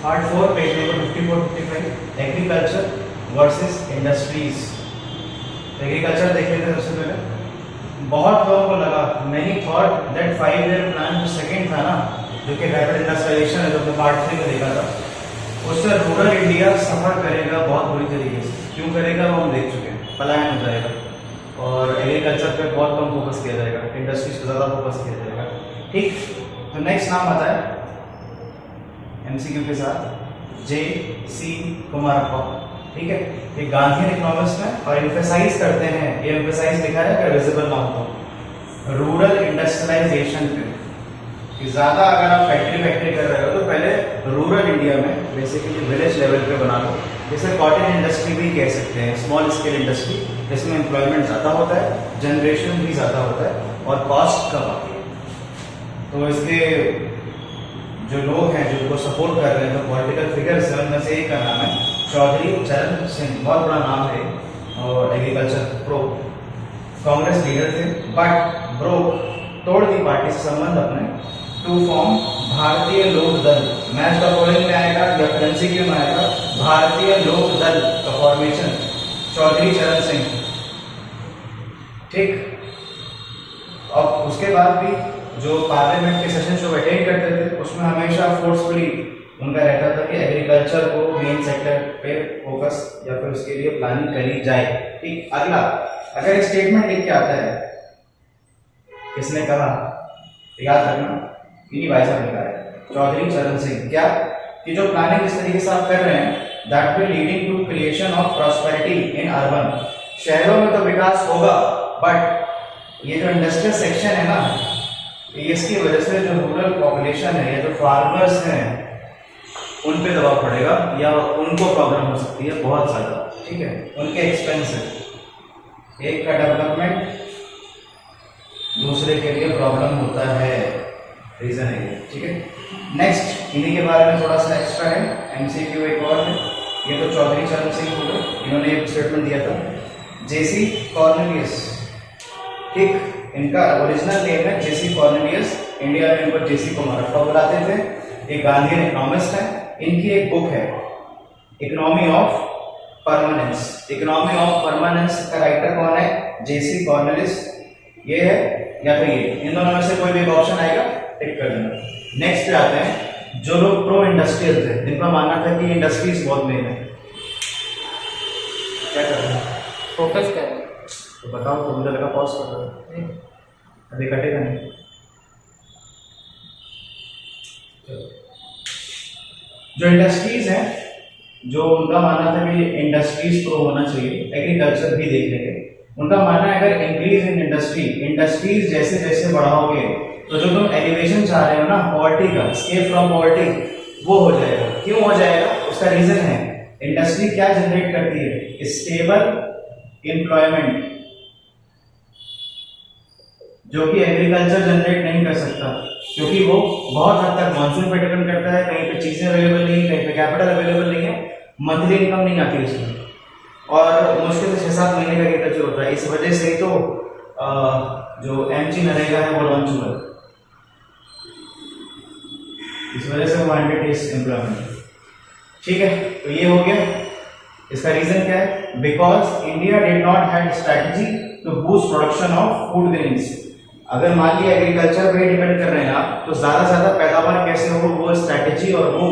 Part 4 page number 54-55 agriculture versus industries. Agriculture देख लेते हैं सबसे पहले। बहुत लोगों को लगा, many thought that 5 year plan जो सेकंड था ना, जो कि रैपिड इंडस्ट्रियलाइजेशन है, जो हमने पार्ट 3 में देखा था, उससे रूरल इंडिया सफर करेगा बहुत बुरी तरीके से। क्यों करेगा वो हम देख चुके हैं, पलायन हो जाएगा और एग्रीकल्चर पे बहुत कम फोकस किया जाएगा, इंडस्ट्रीज पे ज़्यादा फोकस किया जाएगा। ठीक, तो नेक्स्ट नाम आता है एमसीक्यू के साथ J.C. कुमारप्पा। ठीक है, ये गांधी इकोनॉमिस्ट हैं और एम्फेसाइज करते हैं, ये एम्फेसाइज लिखा है विजिबल ना हो, रूरल इंडस्ट्रियलाइजेशन पे कि ज़्यादा अगर आप फैक्ट्री कर रहे हो तो पहले रूरल इंडिया में बेसिकली विलेज लेवल पे बना लो। जैसे कॉटन इंडस्ट्री भी कह सकते हैं, स्मॉल स्केल इंडस्ट्री, जिसमें एम्प्लॉयमेंट ज़्यादा होता है, जनरेशन भी ज़्यादा होता है और कॉस्ट कम आती है। तो इसके जो लोग हैं जो उनको सपोर्ट कर रहे हैं, जो पॉलिटिकल फिगर्स हैं, उनमें से एक का नाम है चौधरी चरण सिंह, बहुत बड़ा नाम है और एग्रीकल्चर प्रो कांग्रेस लीडर थे, बट ब्रो तोड़ दी पार्टी से संबंध अपने टू फॉर्म भारतीय लोक दल। मैच का पोलिंग में आएगा या एमसीक्यू में आएगा, भारतीय लोक दल का फॉर्मेशन चौधरी चरण सिंह। ठीक, अब उसके बाद भी जो पार्लियामेंट के सेशन जो अटेंड करते थे उसमें हमेशा फोर्सफुली उनका रहता था कि एग्रीकल्चर को मेन सेक्टर पे फोकस या फिर उसके लिए प्लानिंग करी जाए। ठीक, अगला अगर एक स्टेटमेंट लिख के आता है, किसने कहा याद रखना, इन्हीं भाई साहब ने कहा है, चौधरी चरण सिंह, क्या कि जो प्लानिंग इस तरीके से आप कर रहे हैं that will leading to creation of prosperity in urban. शहरों में तो विकास होगा बट ये जो इंडस्ट्रियल सेक्शन है ना, इसकी वजह से जो रूरल पॉपुलेशन है या जो फार्मर्स हैं उन पे दबाव पड़ेगा या उनको प्रॉब्लम हो सकती है बहुत ज़्यादा। ठीक है, उनके एक्सपेंस है, एक का डेवलपमेंट दूसरे के लिए प्रॉब्लम होता है, रीज़न है ये। ठीक है, नेक्स्ट इन्हीं के बारे में थोड़ा सा एक्स्ट्रा है, एमसीक्यू एक और है, ये तो चौधरी चरण सिंह हो गए, इन्होंने एक स्टेटमेंट दिया था। J.C. कॉर्नेलियस, ठीक, इनका ओरिजिनल नेम है J.C. कॉर्नेलियस, इंडिया में इनको J.C. कुमारप्पा बुलाते थे। एक गांधी इकोनॉमिस्ट है, इनकी एक बुक है economy of permanence. Economy of permanence का राइटर कौन है? J.C. कॉर्नेलियस, ये है या फिर ये, इन दोनों में से कोई भी एक ऑप्शन आएगा, टिक कर देना। नेक्स्ट पे आते हैं जो लोग प्रो इंडस्ट्रियल थे, जिनका मानना था कि इंडस्ट्रीज बहुत मेन है, क्या कर रहे हैं, फोकस करें तो बताओ, तो मुझे लगा पॉज कर रहा है, अभी कटेगा नहीं। जो इंडस्ट्रीज हैं, जो उनका मानना था कि इंडस्ट्रीज प्रो होना चाहिए, एग्रीकल्चर भी देख लेंगे। उनका मानना है अगर इंक्रीज इन इंडस्ट्रीज जैसे जैसे बढ़ाओगे तो जो तुम एलिवेशन चाह रहे हो ना पॉवर्टी का, एस्केप फ्रॉम पॉवर्टी, वो हो जाएगा। क्यों हो जाएगा? उसका रीजन है इंडस्ट्री क्या जनरेट करती है, स्टेबल एम्प्लॉयमेंट, जो कि एग्रीकल्चर जनरेट नहीं कर सकता, क्योंकि वो बहुत हद तक मानसून पे डिपेंड करता है, कहीं पे चीजें अवेलेबल नहीं है, कहीं पे कैपिटल अवेलेबल नहीं है, मंथली इनकम नहीं आती उसमें, और मुश्किल से 6-7 महीने का एग्रीकल्चर होता है। इस वजह से ही तो जो MG नरेगा है वो लॉन्च हुआ, इस वजह से वो 100 डेज एम्प्लॉयमेंट। ठीक है, तो ये हो गया। इसका रीजन क्या है? Because India did not had strategy to boost production of food grains. अगर मान लिया एग्रीकल्चर पे डिपेंड कर रहे हैं आप, तो ज्यादा से ज्यादा पैदावार कैसे हो, वो स्ट्रेटजी और वो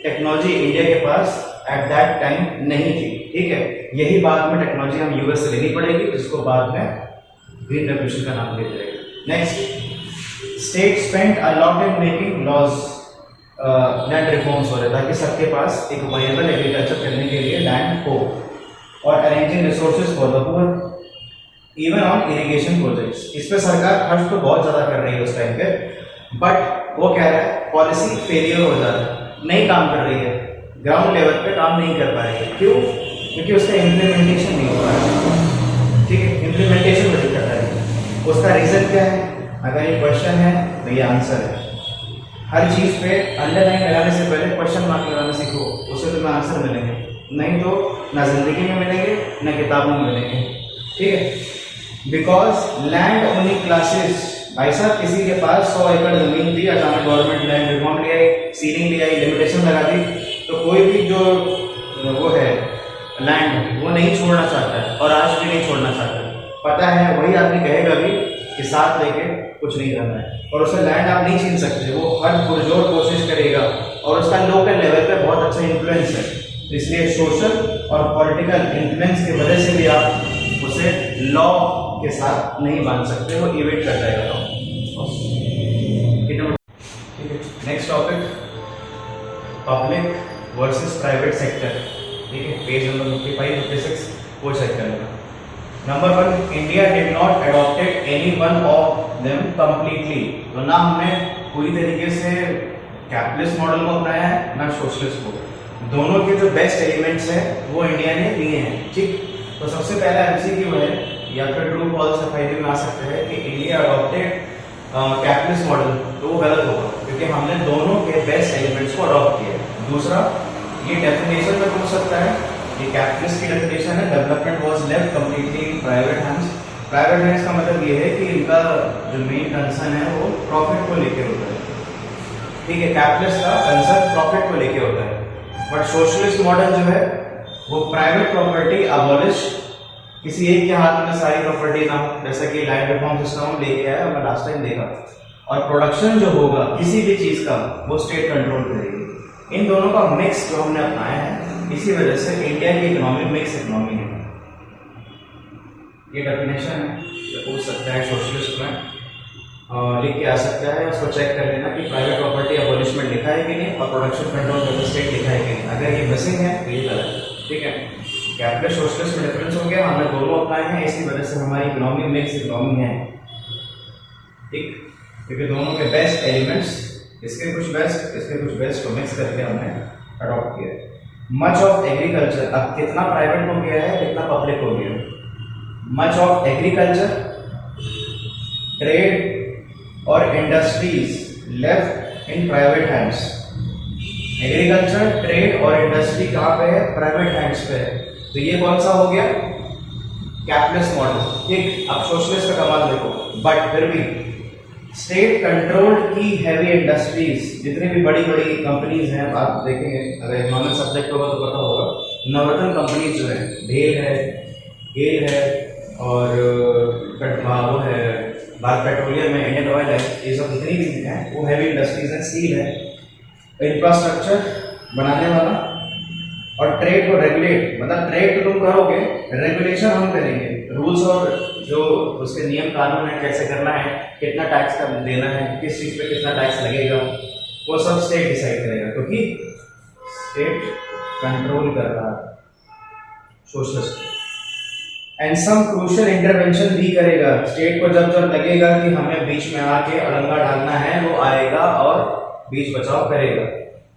टेक्नोलॉजी इंडिया के पास एट दैट टाइम नहीं थी। ठीक है, यही बाद में टेक्नोलॉजी हम यूएस से लेनी पड़ेगी, जिसको बाद में ग्रीन रेवोल्यूशन का नाम दिया जाएगा। Next, state spent a lot in making laws, land reforms हो रहे ताकि सबके पास एक वायबल एग्रीकल्चर करने के लिए लैंड हो, और arranging resources for the poor, even on irrigation projects. इस पे सरकार खर्च तो बहुत ज्यादा कर रही है उस टाइम पे, बट वो कह रहा है पॉलिसी फेलियर हो जा रहा है, नहीं काम कर रही है, ग्राउंड लेवल पे काम नहीं कर पा रही है। क्यों? क्योंकि उसका इम्प्लीमेंटेशन नहीं हो रहा है। ठीक है, इम्प्लीमेंटेशन में दिक्कत आ रही है। उसका रीजन क्या है? अगर ये क्वेश्चन है तो ये आंसर है। हर चीज पे अंडरलाइन लगाने से पहले क्वेश्चन मार्क लगाना सीखो, उससे तुम्हें आंसर मिलेंगे, नहीं तो ना जिंदगी में मिलेंगे ना किताबों में मिलेंगे। ठीक है, बिकॉज लैंड ओनिंग क्लासेस, भाई साहब किसी के पास 100 एकड़ जमीन थी, अचानक गवर्नमेंट लैंड रिफॉर्म ले आई, सीलिंग ले आई, लिमिटेशन लगा दी, तो कोई भी जो वो है लैंड वो नहीं छोड़ना चाहता है और आज भी नहीं छोड़ना चाहता है। पता है वही आदमी कहेगा भी कि साथ लेके कुछ नहीं करना है, और उससे लैंड आप नहीं छीन सकते। वो हर पुरजोर कोशिश करेगा और उसका लोकल लेवल पे बहुत अच्छा इन्फ्लुएंस है। इसलिए सोशल और पॉलिटिकल इन्फ्लुएंस की वजह से भी आप उसे लॉ के साथ नहीं बांध सकते, वो इवेट कर जाएगा। ठीक है, next topic public versus private sector. ठीक है, पेज नंबर 55 56 वो चेक करेगा। Number 1, India did not adopted any one of them completely. तो ना हमने पूरी तरीके से कैपिटलिस्ट मॉडल को अपनाया है ना सोशलिस्ट को। दोनों के जो बेस्ट एलिमेंट्स हैं वो इंडिया ने लिए हैं। ठीक, तो सबसे पहला एमसीक्यू है या फिर ट्रू फॉल्स या फाइनल में आ सकता है कि इंडिया अडॉप्टेड कैपिटलिस्ट मॉडल, तो वो गलत होगा क्योंकि हमने दोनों के बेस्ट एलिमेंट्स को अडॉप्ट किया है। दूसरा, ये डेफिनेशन में पूछ सकता है, ये कैपिटलिस्ट की डेफिनेशन है, development was left completely in private hands. Private hands का मतलब ये है कि इनका जो मेन कंसर्न है वो प्रॉफिट को लेके होता है। ठीक है, कैपिटलिस्ट का कंसर्न प्रॉफिट को लेके होता है, बट सोशलिस्ट मॉडल जो है वो प्राइवेट प्रॉपर्टी अबॉलिश, किसी एक के हाथ में सारी प्रॉपर्टी ना हो, जैसा कि लैंड रिफॉर्म सिस्टम हम लेके आए, हमने लास्ट टाइम देखा। और प्रोडक्शन जो होगा किसी भी चीज का वो स्टेट कंट्रोल करेगी। इन दोनों का मिक्स जो हमने अपनाया है, इसी वजह से इंडिया की इकोनॉमी मिक्स इकोनॉमी है। ये डेफिनेशन है, ये पूछ सकता है सोशलिस्ट में, लिख के आ सकता है, उसको चेक कर लेना कि प्राइवेट प्रॉपर्टी अबॉलिशमेंट लिखा है कि नहीं और production control by the state लिखा है कि नहीं। अगर ये मिसिंग है तो ये गलत है। ठीक है, कैपिटलिस्ट सोशलिस्ट में डिफरेंस हो गया, हमने दोनों अपनाए हैं, इसी वजह से हमारी इकोनॉमी मिक्स इकोनॉमी है। ठीक, क्योंकि दोनों के बेस्ट एलिमेंट्स, इसके कुछ बेस्ट को मिक्स करके हमने अडॉप्ट किया है। मच ऑफ एग्रीकल्चर, अब कितना प्राइवेट हो गया है कितना पब्लिक हो गया है। मच ऑफ एग्रीकल्चर, ट्रेड और industries left in private hands. Agriculture, trade और इंडस्ट्री कहाँ पे है? प्राइवेट हैंड्स पे है। तो ये कौन सा हो गया? Capitalist model. ठीक, अब सोशलिस्ट का कमाल देखो, बट फिर भी स्टेट कंट्रोल्ड की हैवी इंडस्ट्रीज, जितनी भी बड़ी बड़ी कंपनीज हैं, आप देखेंगे अगर इकोनॉमिक सब्जेक्ट होगा तो पता होगा, नवरत्न कंपनीज जो है, भेल है, गेल है और वो है भारत पेट्रोलियम है, इंडियन ऑयल है, ये सब जितनी भी हैं वो हैवी इंडस्ट्रीज हैं। स्टील है, इंफ्रास्ट्रक्चर बनाने वाला, और ट्रेड को रेगुलेट, मतलब ट्रेड तो तुम करोगे, रेगुलेशन हम करेंगे, रूल्स और जो उसके नियम कानून है, कैसे करना है, कितना टैक्स का देना है, किस चीज़ पे कितना टैक्स लगेगा, वो सब स्टेट डिसाइड करेगा, क्योंकि स्टेट कंट्रोल कर रहा है socialist. And some crucial intervention भी करेगा। स्टेट को जब जब लगेगा कि हमें बीच में आके अड़ंगा डालना है, वो आएगा और बीच बचाव करेगा।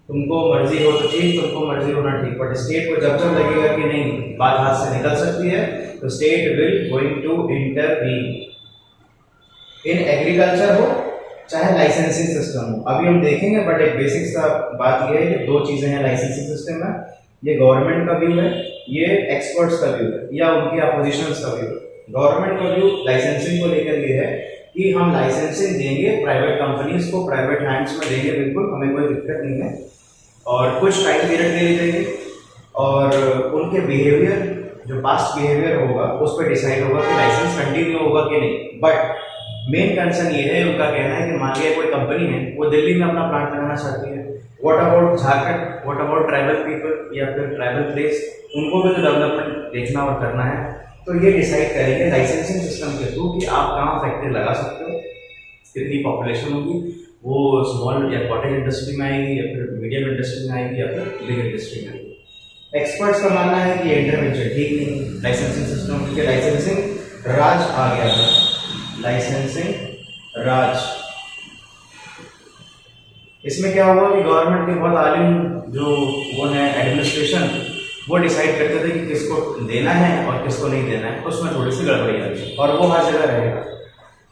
तुमको मर्जी हो तो ठीक, तुमको मर्जी होना ठीक, बट स्टेट को जब जब लगेगा कि नहीं बात हाथ से निकल सकती है, तो state will going to intervene. In agriculture हो चाहे लाइसेंसिंग सिस्टम हो, अभी हम देखेंगे, बट एक बेसिक्स का बात यह है कि दो चीजें हैं लाइसेंसिंग सिस्टम में, ये गवर्नमेंट का व्यू है, ये एक्सपर्ट्स का व्यू है या उनकी अपोजिशंस का व्यू है। गवर्नमेंट का व्यू लाइसेंसिंग को लेकर ये है कि हम लाइसेंसिंग देंगे प्राइवेट कंपनीज को, प्राइवेट हैंड्स में देंगे, बिल्कुल हमें कोई दिक्कत नहीं है, और कुछ टाइम पीरियड के लिए देंगे, और उनके बिहेवियर, जो पास्ट बिहेवियर होगा उस पर डिसाइड होगा कि लाइसेंस कंटिन्यू होगा कि नहीं। बट मेन कंसर्न ये है, उनका कहना है कि मान लिया कोई कंपनी है, वो दिल्ली में अपना प्लांट लगाना चाहती है, what about Jharkhand, what about tribal people या फिर ट्राइबल प्लेस, उनको भी तो डेवलपमेंट देखना और करना है। तो ये डिसाइड करेंगे लाइसेंसिंग सिस्टम के थ्रू कि आप कहाँ फैक्ट्री लगा सकते हो, कितनी पॉपुलेशन होगी, वो स्मॉल या कॉटेज इंडस्ट्री में आएगी या फिर मीडियम इंडस्ट्री में आएगी या फिर बिग इंडस्ट्री में आएगी। एक्सपर्ट्स का मानना है कि ये इंटरवेंशन ठीक नहीं लाइसेंसिंग सिस्टम, क्योंकि लाइसेंसिंग राज आ गया था, लाइसेंसिंग राज। इसमें क्या हुआ कि गवर्नमेंट के बहुत आलिम जो वो है एडमिनिस्ट्रेशन, वो डिसाइड करते थे कि किसको देना है और किसको नहीं देना है, उसमें थोड़ी सी गड़बड़ी आ गई, और वो हर जगह रहेगा।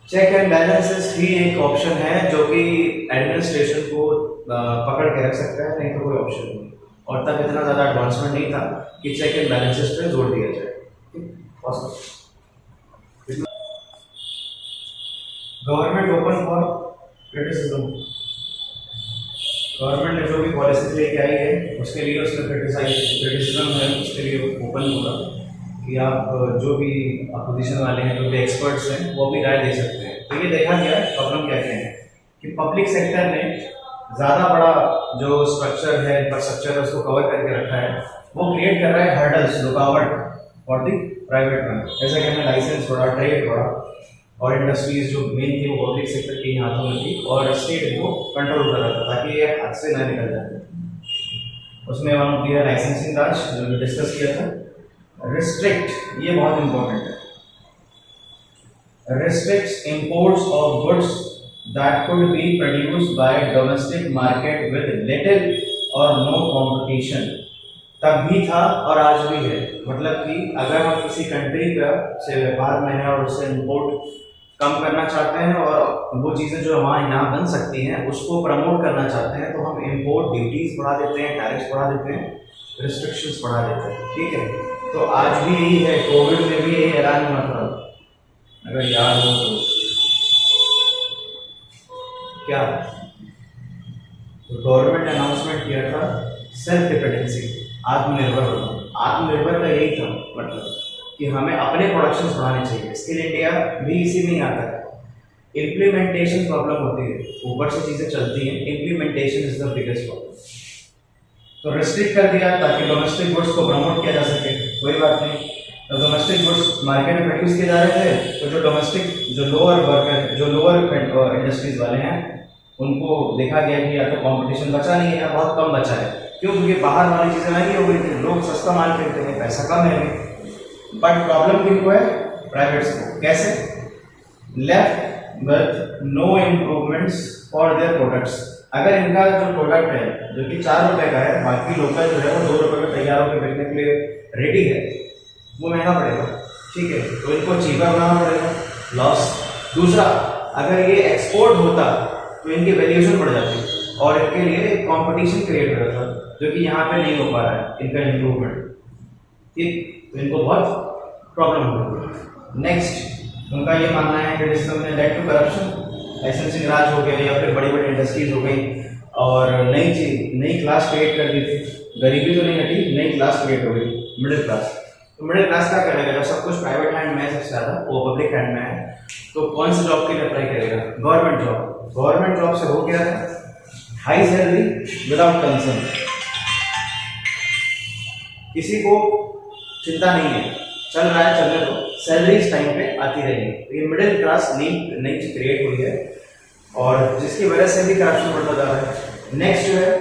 चेक एंड बैलेंसेस ही एक ऑप्शन है जो कि एडमिनिस्ट्रेशन को पकड़ के रख सकता है, नहीं तो कोई ऑप्शन नहीं, और तब इतना ज़्यादा एडवांसमेंट नहीं था कि चेक एंड बैलेंसेस पे जोर दिया जाए। Government open for criticism, government ने जो भी पॉलिसीज लेके आई है उसके लिए उसका क्रिटिसिज्म है, उसके लिए ओपन होगा कि आप जो भी अपोजिशन वाले हैं, जो भी एक्सपर्ट्स हैं, वो अपनी राय दे सकते हैं। तो ये देखा गया प्रॉब्लम क्या क्या है कि पब्लिक सेक्टर ने ज़्यादा बड़ा जो स्ट्रक्चर है, इंफ्रास्ट्रक्चर है, उसको कवर करके रखा है, वो क्रिएट कर रहा है हर्डल्स, रुकावट फॉर दी प्राइवेट वन। जैसे कि हमें लाइसेंस बढ़ा, ट्रेड बढ़ा, और इंडस्ट्रीज जो मेन थी वो पब्लिक सेक्टर के ही हाथों में थी और स्टेट इनको कंट्रोल कर रहा था ताकि ये हाथ से न निकल जाए। उसमें वन ऑफ दिया लाइसेंसिंग राज जो डिस्कस किया था। रिस्ट्रिक्ट, ये बहुत इंपॉर्टेंट है, restricts imports of goods that could be produced by domestic market with little or no competition। तब भी था और आज भी है। मतलब कि अगर हम किसी कंट्री का से व्यापार में है और उससे इंपोर्ट कम करना चाहते हैं और वो चीज़ें जो हमारे यहाँ बन सकती हैं उसको प्रमोट करना चाहते हैं, तो हम इंपोर्ट ड्यूटीज़ बढ़ा देते हैं, टैरिफ्स बढ़ा देते हैं, रिस्ट्रिक्शंस बढ़ा देते हैं। ठीक है, तो आज भी यही है, कोविड में भी यही ऐलान हुआ था, अगर याद हो तो। क्या तो गवर्नमेंट ने अनाउंसमेंट किया था सेल्फ डिपेंडेंसी, आत्मनिर्भर होना। आत्मनिर्भर का यही था मतलब कि हमें अपने प्रोडक्शन बढ़ाने चाहिए। स्किल इंडिया भी इसी में ही आता है। इम्प्लीमेंटेशन प्रॉब्लम होती है, ऊपर से चीज़ें चलती हैं, implementation is the biggest problem. तो रिस्ट्रिक्ट कर दिया ताकि डोमेस्टिक गुड्स को प्रमोट किया जा सके, कोई बात नहीं। तो डोमेस्टिक गुड्स मार्केट में प्रोड्यूस किए जा रहे थे, तो जो डोमेस्टिक जो लोअर इंडस्ट्रीज वाले हैं उनको देखा गया कि या तो कंपटीशन बचा नहीं है या बहुत कम बचा है। क्यों? क्योंकि बाहर वाली चीज़ें महंगी हो गई थी, लोग सस्ता माल खरीदते हैं, पैसा कम है। बट प्रॉब्लम किनको है? प्राइवेट्स को। कैसे? Left with no improvements for their products. अगर इनका जो प्रोडक्ट है जो कि 4 रुपए का है, बाकी लोकल जो है वो 2 रुपए में तैयार होकर बिकने के लिए रेडी है, वो महंगा पड़ेगा। ठीक है, तो इनको चीपर बनाना पड़ेगा, लॉस। दूसरा, अगर ये एक्सपोर्ट होता तो इनकी वैल्यूएशन बढ़ जाती और इनके लिए एक कॉम्पिटिशन क्रिएट हो जाता, जो कि यहाँ पे नहीं हो पा रहा है इनका इम्प्रूवमेंट। ठीक, तो इनको बहुत प्रॉब्लम होगी। नेक्स्ट, उनका ये मानना है कि सिस्टम ने लेड टू करप्शन, लाइसेंसिंग राज हो गया या फिर बड़ी बड़ी इंडस्ट्रीज हो गई और नई क्लास क्रिएट कर दी थी। गरीबी तो नहीं हटी, नई क्लास क्रिएट हो गई, मिडिल क्लास। तो मिडिल क्लास क्या करेगा? जब सब कुछ प्राइवेट हैंड में है, सबसे ज़्यादा वो पब्लिक हैंड में है, तो कौन सी जॉब के लिए अप्लाई करेगा? Government job. गवर्नमेंट जॉब से हो गया है हाई सैलरी विदाउट कंसर्न, किसी को चिंता नहीं है, चल रहा है चलने दो, सैलरी इस टाइम पे आती रहेगी। तो ये मिडिल क्लास नई क्रिएट हुई है और जिसकी वजह से भी करप्शन बढ़ता जा रहा है। नेक्स्ट जो है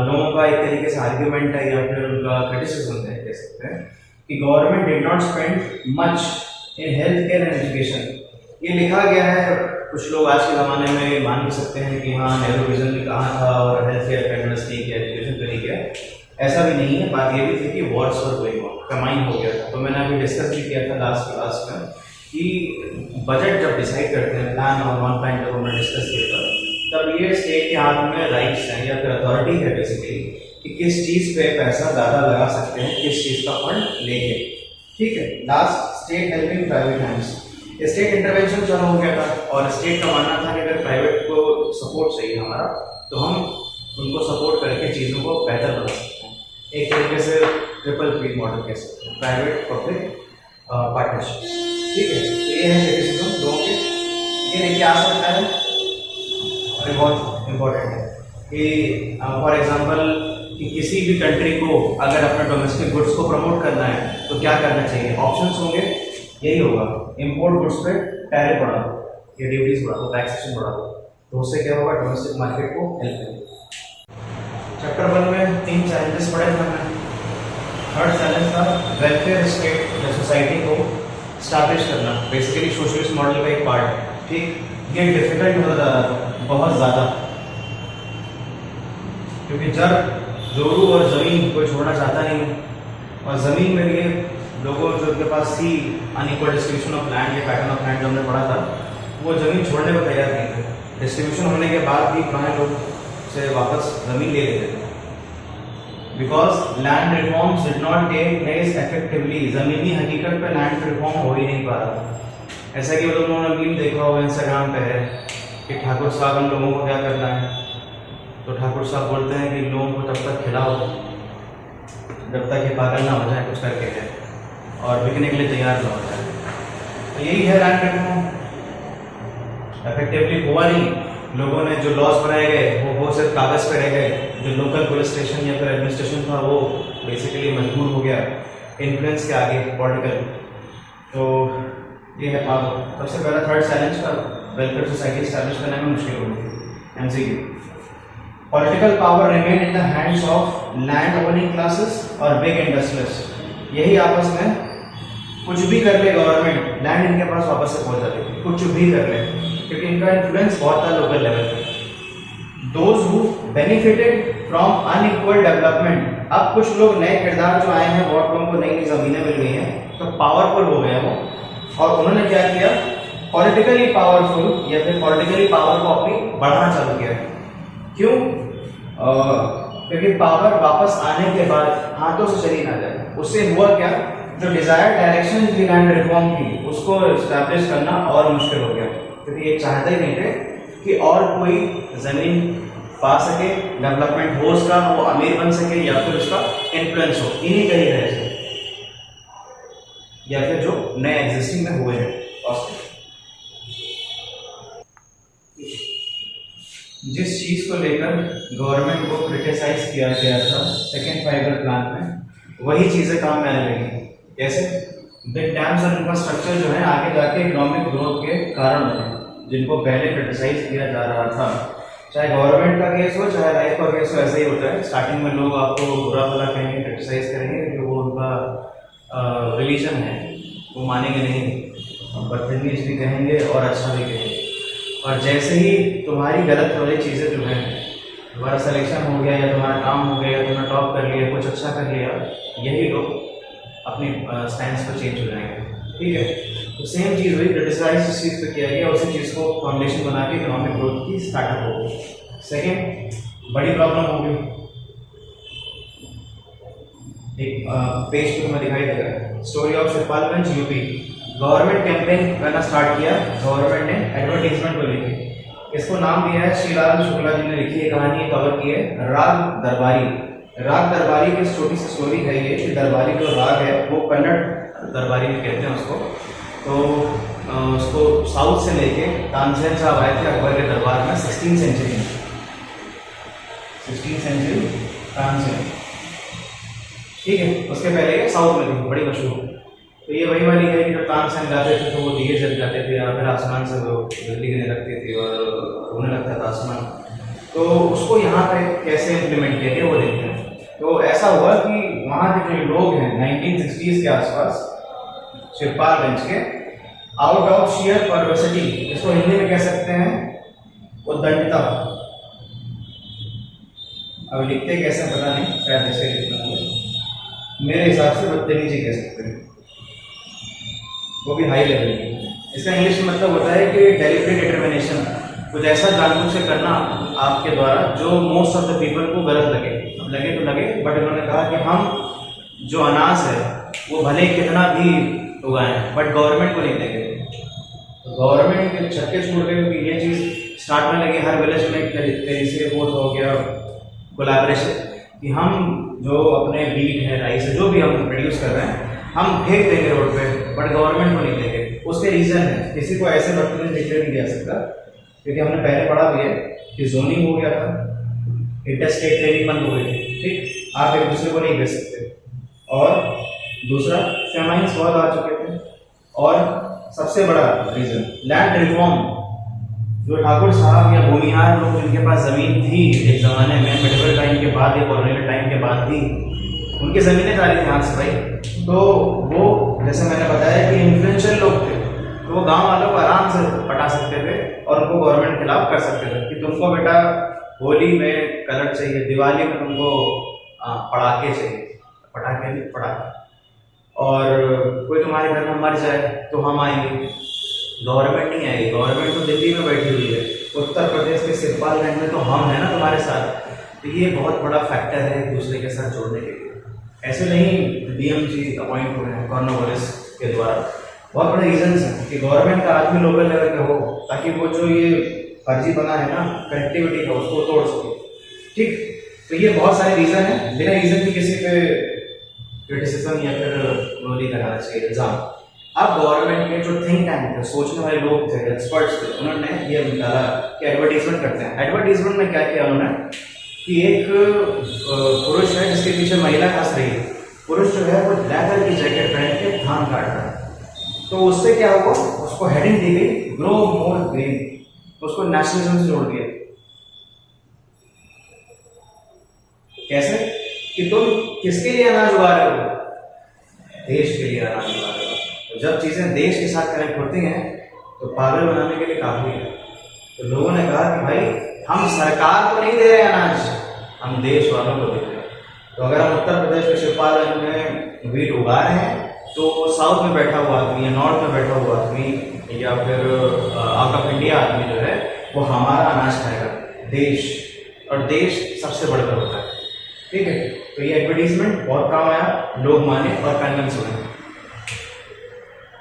लोगों का एक तरीके से आर्ग्यूमेंट है या फिर उनका क्रिटिसिज्म है, कह सकते हैं कि government did not spend much in health care and education. ये लिखा गया है, कुछ लोग आज के ज़माने में मान भी सकते हैं कि हाँ नेहरू विजन भी कहाँ था और हेल्थ केयर पे इन्वेस्ट नहीं किया, एजुकेशन पे नहीं किया। ऐसा भी नहीं है। बात ये भी थी कि वॉर्स और गोइंग ऑन, कमाई हो गया था। तो मैंने अभी डिस्कस भी किया था लास्ट क्लास में कि बजट जब डिसाइड करते हैं, प्लान और नॉन प्लान जब हमने डिस्कस किया था, तब ये स्टेट के हाथ में राइट्स हैं या फिर अथॉरिटी है बेसिकली कि किस चीज़ पे पैसा ज़्यादा लगा सकते हैं, किस चीज़ का फंड लेके। ठीक है, last state helping private hands, state intervention चालू हो गया था और स्टेट का मानना था कि अगर प्राइवेट को सपोर्ट चाहिए हमारा, तो हम उनको सपोर्ट करके चीज़ों को बेहतर बना सकते हैं। एक तरीके से ट्रिपल पी मॉडल कह सकते हैं, प्राइवेट पब्लिक पार्टनरशिप। ठीक है, तो ये है क्रिटिसिज्म लोगों के, ये लेके आ सकता है और बहुत इम्पोर्टेंट है कि फॉर एग्जांपल कि किसी भी कंट्री को अगर अपने डोमेस्टिक गुड्स को प्रमोट करना है तो क्या करना चाहिए? ऑप्शंस होंगे, यही होगा इम्पोर्ट गुड्स पे टैरिफ बढ़ा दो या ड्यूटीज बढ़ा दो, टैक्सेशन बढ़ा दो, तो उससे क्या होगा? डोमेस्टिक मार्केट को हेल्प करेगा। चैप्टर 1 में 3 चैलेंजेस पढ़े थे हमने। थर्ड चैलेंज था वेलफेयर स्टेट या सोसाइटी को स्टैब्लिश करना, बेसिकली सोशलिस्ट मॉडल का एक पार्ट है। ठीक, ये डिफिकल्ट होता जा रहा था बहुत ज़्यादा, क्योंकि जब जोरू और ज़मीन कोई छोड़ना चाहता नहीं है और ज़मीन में भी लोगों जो उनके पास थी अनइक्वल डिस्ट्रीब्यूशन ऑफ लैंड या पैटर्न ऑफ लैंड जो हमने पढ़ा था, वो ज़मीन छोड़ने को तैयार नहीं थे। डिस्ट्रीब्यूशन होने के बाद भी पुराने लोग से वापस ज़मीन ले लेते थे, because land reforms did not take place effectively. ज़मीनी हकीकत पे लैंड रिफॉर्म हो ही नहीं पा रहा था। ऐसा कि वो लोगों ने मीम देखा होगा इंस्टाग्राम पे है कि ठाकुर साहब हम लोगों को क्या करना है, तो ठाकुर साहब बोलते हैं कि लोगों को तब तक खिलाओ जब तक ये पागल ना हो जाए कुछ करके है और बिकने के लिए तैयार ना हो जाए। तो यही है लैंड रिफॉर्म। इफेक्टिवली हुआ नहीं, लोगों ने जो लॉज बनाए गए वो सिर्फ कागज़ पे रह गए। जो लोकल पुलिस स्टेशन या फिर एडमिनिस्ट्रेशन था वो बेसिकली मजबूर हो गया इन्फ्लुएंस के आगे पॉलिटिकल। तो ये है पावर। सबसे पहला थर्ड चैलेंज का वेलफेयर सोसाइटी स्टैब्लिश करने में मुश्किल होगी। MCQ, political power remain in the hands of land owning classes और बिग इंडस्ट्रियलिस्ट। यही आपस में कुछ भी कर ले गवर्नमेंट, लैंड इनके पास वापस से पहुंच जाती, कुछ भी कर ले, क्योंकि इनका इन्फ्लुएंस बहुत था लोकल लेवल पे। Those who benefited from unequal development, अब कुछ लोग नए किरदार जो आए हैं, बहुत लोगों को नई नई जमीनें मिल गई हैं, तो पावरफुल हो गए वो, और उन्होंने क्या किया, पॉलिटिकली पावरफुल या फिर पॉलिटिकली पावर को अपनी बढ़ाना चालू किया। क्यों? क्योंकि पावर वापस आने के बाद हाथों से चली ना जाए। उससे हुआ क्या, जो डिजायर्ड डायरेक्शन थी लैंड रिफॉर्म की उसको एस्टैब्लिश करना और मुश्किल हो गया, क्योंकि ये चाहते ही नहीं थे कि और कोई जमीन पा सके, डेवलपमेंट हो उसका, वो अमीर बन सके या फिर उसका इन्फ्लुएंस हो इन्हीं कहीं रहे से, या फिर जो नए एग्जिस्टिंग में हुए हैं। जिस चीज को लेकर गवर्नमेंट को क्रिटिसाइज किया गया था सेकेंड फाइव-ईयर प्लान में, वही चीजें काम में आने लगी। कैसे? बिग डैम्स और इंफ्रास्ट्रक्चर जो है आगे जाके इकोनॉमिक ग्रोथ के कारण बने, जिनको पहले क्रिटिसाइज किया जा रहा था। चाहे गवर्नमेंट का केस हो चाहे लाइफ का केस हो, ऐसा ही होता है। स्टार्टिंग में लोग आपको बुरा भला कहेंगे, क्रिटिसाइज करेंगे, क्योंकि वो उनका रिलीजन है, वो मानेंगे नहीं, बदतमीज भी कहेंगे और अच्छा भी कहेंगे। और जैसे ही तुम्हारी गलत वाली चीज़ें जो हैं, तुम्हारा सिलेक्शन हो गया या तुम्हारा काम हो गया, तुमने टॉप कर लिया, कुछ अच्छा कर लिया, यही लोग अपनी स्टैंड्स पर चेंज हो जाएंगे। ठीक है, तो सेम चीज़ हुई, क्रिटिसाइज जिस चीज़ पर किया गया उसी चीज़ को फाउंडेशन बना के इकोनॉमिक ग्रोथ की स्टार्टअप हो गई। सेकेंड बड़ी प्रॉब्लम हो गई, एक पेज पे तुम्हें दिखाई देगा, story of Shivpalganj UP. Government campaign करना स्टार्ट किया, गवर्नमेंट ने एडवर्टीजमेंट को लेके। इसको नाम दिया है, श्रीलाल शुक्ला जी ने लिखी है कहानी, कवर की है, राग दरबारी। राग दरबारी की छोटी सी स्टोरी है ये कि दरबारी जो राग है वो कन्नड़ दरबारी में कहते हैं उसको। तो उसको साउथ से लेके तानसेन साहब आए थे अकबर के दरबार में 16th सेंचुरी में, 16th सेंचुरी तानसेन। ठीक है, उसके पहले ये साउथ में थी, बड़ी मशहूर। तो ये वही वाली है कि जब तानसेन गाते थे तो वो दिए जल जाते थे या फिर आसमान से वो बिजली गिरने लगती थी और होने लगता था आसमान। तो उसको यहाँ पे कैसे इम्प्लीमेंट किया गया वो देखते हैं। तो ऐसा हुआ कि वहाँ के जो लोग हैं 1960s के आसपास शिवपालगंज के, आउट ऑफ शेयर परवर्सिटी, इसको हिंदी में कह सकते हैं उद्दंडता, अब लिखते कैसे पता नहीं, शायद ऐसे लिखना होगा, मेरे हिसाब से बदतमीजी कह सकते हैं, वो भी हाई लेवल की। इसका इंग्लिश में मतलब होता है कि डेलिब्रेट डिटर्मिनेशन, कुछ ऐसा जानबूझ से करना आपके द्वारा जो मोस्ट ऑफ द पीपल को गलत लगे तो लगे, बट उन्होंने कहा कि हम जो अनाज है वो भले कितना भी उगाएं बट गवर्नमेंट को नहीं देंगे। तो गवर्नमेंट के छक्के छूट गए, क्योंकि ये चीज़ स्टार्ट में लगी हर विलेज में, तरीके वो हो गया कोलैबोरेशन कि हम जो अपने बीट है, राइस है, जो भी हम प्रोड्यूस कर रहे हैं हम फेंक देंगे रोड पे, बट गवर्नमेंट को नहीं देंगे। उसके रीज़न है, किसी को ऐसे बदतमीज डिक्लेयर नहीं किया सकता, क्योंकि हमने पहले पढ़ा भी है कि जोनिंग हो गया था, इंटरस्टेट ट्रेडिंग बंद हो गई थी। ठीक, आप एक दूसरे को नहीं बेच सकते। और दूसरा, फेमाइन्स बहुत आ चुके थे। और सबसे बड़ा रीज़न लैंड रिफॉर्म, जो ठाकुर साहब या भूमिहार लोग जिनके पास ज़मीन थी एक ज़माने में, मेडिवल टाइम के बाद या कॉलोनियल टाइम के बाद भी उनकी ज़मीनें जा रही थी हाथ से भाई, तो वो जैसे मैंने बताया कि इन्फ्लुएंशियल लोग थे, तो वो गांव वालों को आराम से पटा सकते थे और उनको गवर्नमेंट खिलाफ कर सकते थे कि तुमको बेटा होली में कलर चाहिए, दिवाली में तुमको पटाखे चाहिए, पटाखे नहीं पटाखे, और कोई तुम्हारे घर में मर जाए तो हम आएंगे, गवर्नमेंट नहीं आएगी। गवर्नमेंट तो दिल्ली में बैठी हुई है, उत्तर प्रदेश के शिवपालगंज में तो हम हैं ना तुम्हारे साथ। तो ये बहुत बड़ा फैक्टर है एक दूसरे के साथ जोड़ने के लिए। ऐसे नहीं डीएमजी अपॉइंट हुए हैं कॉर्नवालिस के द्वारा, बहुत बड़े रीजंस हैं कि गवर्नमेंट का आदमी लोकल लेवल पे हो, ताकि वो जो ये फर्जी बना है ना कनेक्टिविटी का, उसको तोड़ सके। ठीक, तो ये बहुत सारे रीजन है, बिना रीजन की किसी पे क्रिटिसिज्म या फिर वो नहीं कराना चाहिए इल्जाम। अब गवर्नमेंट के जो थिंक टैंक थे, सोचने वाले लोग थे, एक्सपर्ट्स थे, उन्होंने ये निकाला कि एडवर्टीजमेंट करते हैं। एडवर्टीजमेंट में क्या किया उन्होंने कि एक पुरुष है जिसके पीछे महिला हंस रही है, पुरुष जो है वो लेदर की जैकेट पहन के धान काट रहा है, तो उससे क्या हुआ, उसको हेडिंग दी गई ग्रो मोर ग्रीन, उसको नेशनलिज्म से जोड़ दिया। कैसे कि तुम किसके लिए अनाज उगा रहे हो, देश के लिए अनाज उगा रहे हो। तो जब चीजें देश के साथ कनेक्ट होती हैं तो पागल बनाने के लिए काफी है। तो लोगों ने कहा कि भाई हम सरकार को नहीं दे रहे अनाज, हम देश वालों को दे रहे हैं। तो अगर हम उत्तर प्रदेश के शिवपाल में वीट उगा रहे हैं तो साउथ में बैठा हुआ आदमी या नॉर्थ में बैठा हुआ आदमी या फिर आउट ऑफ इंडिया आदमी जो है वो हमारा अनाज खाएगा, देश, और देश सबसे बढ़कर होता है। ठीक है, तो ये एडवर्टीजमेंट बहुत काम आया, लोग माने और कन्विंस हुए।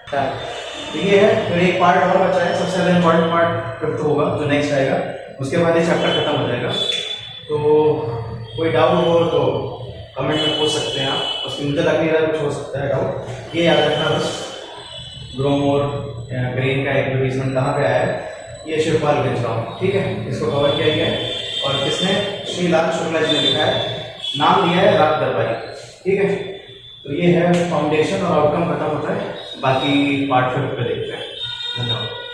तो ये है, फिर एक पार्ट और बचा है, सबसे ज़्यादा इम्पोर्टेंट पार्ट फिफ्थ होगा जो नेक्स्ट आएगा, उसके बाद ये चैप्टर खत्म हो जाएगा। तो कोई डाउट हो तो कमेंट में पूछ सकते हैं आप, उसकी मुझे लग नहीं रहा कुछ हो सकता है डाउट। ये याद रखना बस, ग्रो मोर ग्रीन का एडवर्टीजमेंट कहाँ पे आया है, ये शिवपाल भिजगांव, ठीक है, इसको कवर किया गया है। और किसने, श्री लाल शुक्ला जी ने लिखा है, नाम दिया है राग दरबारी, ठीक है। तो ये है फाउंडेशन और आउटकम खत्म होता है, बाकी पार्ट 5 पे देखते हैं। धन्यवाद।